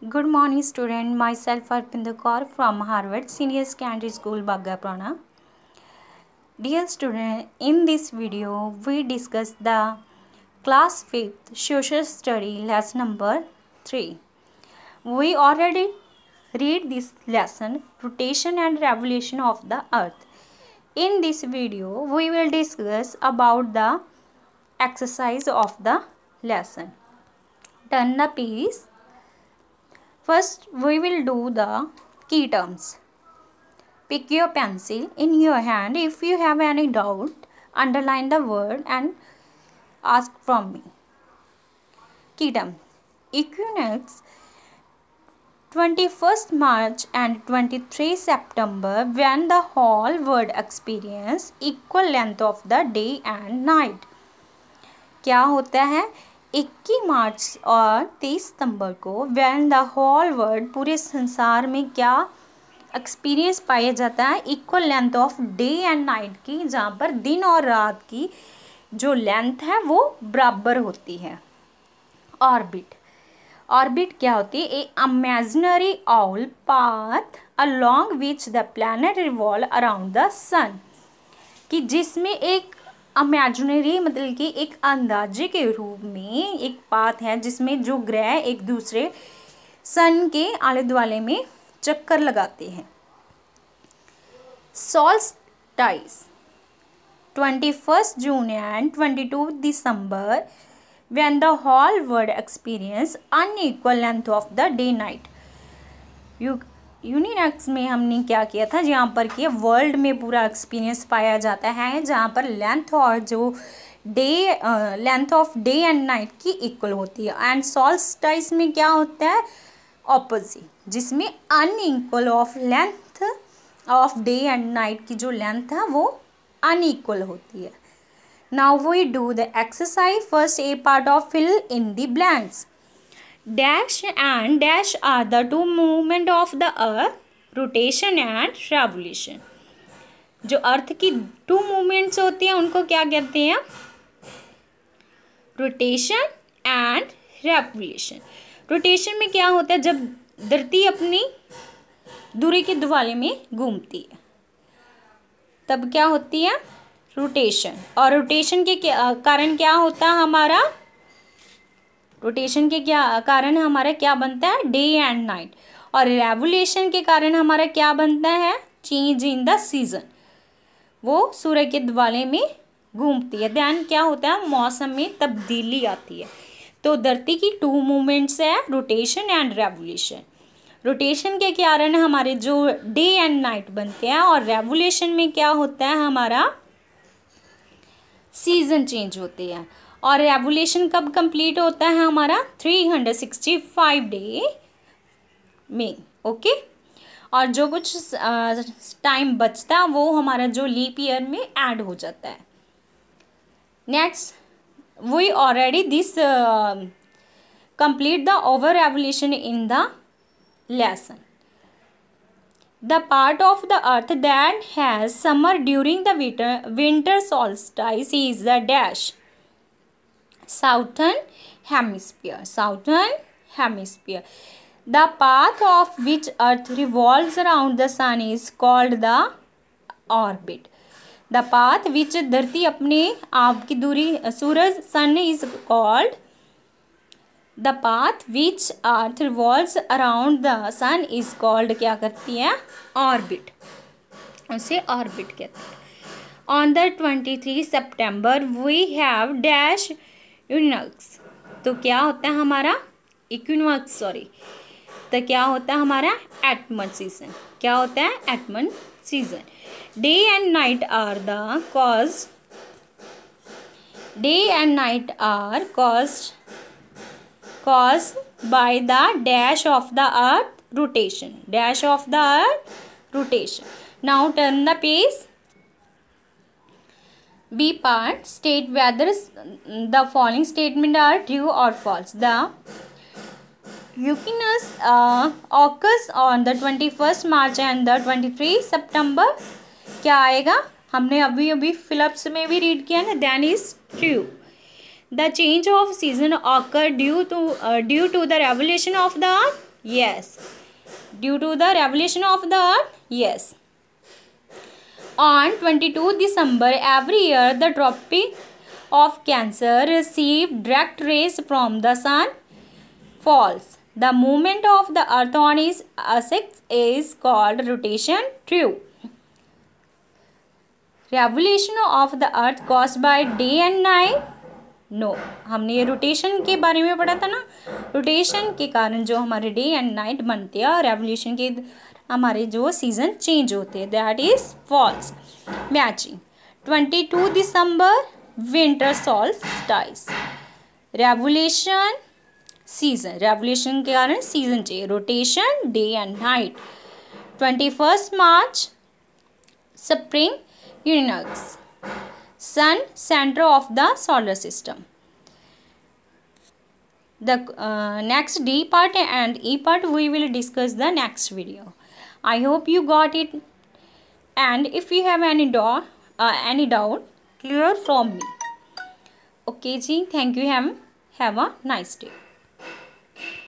Good morning student, myself Arpinder Kaur from Harvard Senior Secondary School Bagaprana. Dear student, in this video we discuss the class 5th social study lesson number 3. We already read this lesson, rotation and revolution of the earth. In this video we will discuss about the exercise of the lesson. Turn the page. First, we will do the key terms. Pick your pencil in your hand. If you have any doubt, underline the word and ask from me. Key terms. Equinox, 21st March and 23 September, when the whole world experience equal length of the day and night. क्या होता है? 21 मार्च और 23 सितंबर को when the whole world, पूरे संसार में क्या experience पाया जाता है? Equal length of day and night की, जहाँ पर दिन और रात की जो लेंथ है वो बराबर होती है. ऑर्बिट. ऑर्बिट क्या होती है? A imaginary all path along which the planet revolve around the sun, कि जिसमें एक इमेजिनरी मतलब कि एक अंदाजे के रूप में एक पाथ है जिसमें जो ग्रह एक दूसरे सन के आले दुआले में चक्कर लगाते हैं. Solstice, 21 June and 22 December, when the whole world experience unequal length of the day night. यूनिनेक्स में हमने क्या किया था? जहाँ पर कि वर्ल्ड में पूरा एक्सपीरियंस पाया जाता है, जहाँ पर लेंथ और जो length of day and night की इक्वल होती है. एंड सोल्स्टाइस में क्या होता है? ऑपोजिट, जिसमें unequal of length of day and night की जो लेंथ है वो अनइक्वल होती है. Now we do the exercise. First A part of fill in the blanks. Dash and dash are the two movement of the earth, rotation and revolution. जो अर्थ की to movements होती हैं उनको क्या कहते हैं? Rotation and revolution. रोटेशन में क्या होता है? जब धरती अपनी दूरी के दुआले में घूमती है तब क्या होती है? रोटेशन. और रोटेशन के कारण क्या होता है हमारा? रोटेशन के कारण हमारा क्या बनता है? Day and night. और रेवोल्यूशन के कारण हमारा क्या बनता है? Change in the season. वो सूर्य के दुआले में घूमती है. ध्यान क्या होता है? मौसम में तब्दीली आती है. तो धरती की टू मूवमेंट्स है, रोटेशन एंड रेवोल्यूशन. रोटेशन के कारण हमारे जो डे एंड नाइट बनते हैं और रेवोल्यूशन में क्या होता है? हमारा सीजन चेंज होते हैं. और रेवोल्यूशन कब कंप्लीट होता है? हमारा 365 डे में. ओके. और जो कुछ टाइम बचता है वो हमारा जो लीप ईयर में ऐड हो जाता है. Next, we already this complete the over revolution in the lesson. The part of the earth that has summer during the winter solstice is the dash. Southern hemisphere. Southern hemisphere. The path of which earth revolves around the sun is called the orbit. The path which धरती अपने आप की दूरी सूरज sun is called. The path which earth revolves around the sun is called क्या करती है? Orbit. उसे orbit कहते हैं. On the 23 September we have dash equinox. तो क्या होता है हमारा? Equinox sorry. तो क्या होता है हमारा? Autumn season. क्या होता है? Autumn season. Day and night are the cause. Day and night are caused by the dash of the earth rotation. Dash of the earth rotation. Now turn the page. B part. State whether the following statement are true or false. The equinox occurs on the 21st March and the 23 September. क्या आएगा? हमने अभी Philips में भी read किया ना. Then is true. The change of season occur due to the revolution of the earth. Yes. Due to the revolution of the earth? Yes. On 22 December every year, the Tropic of Cancer receive direct rays from the sun falls. The movement of the earth on its axis is called rotation. True. Revolution of the earth caused by day and night? No हमने ये rotation के बारे में पढ़ा था ना, rotation के कारण जो हमारे डे एंड नाइट बनते हैं और रेवोल्यूशन के हमारे जो सीजन चेंज होते हैं, that is false. Matching 22 December winter solstice. Revolution season, revolution के कारण season change, rotation day and night. 21 March spring equinox. Sun, center of the solar system. The next D part and E part we will discuss the next video. I hope you got it, and if you have any doubt, clear from me. Okay ji, thank you. Have a nice day.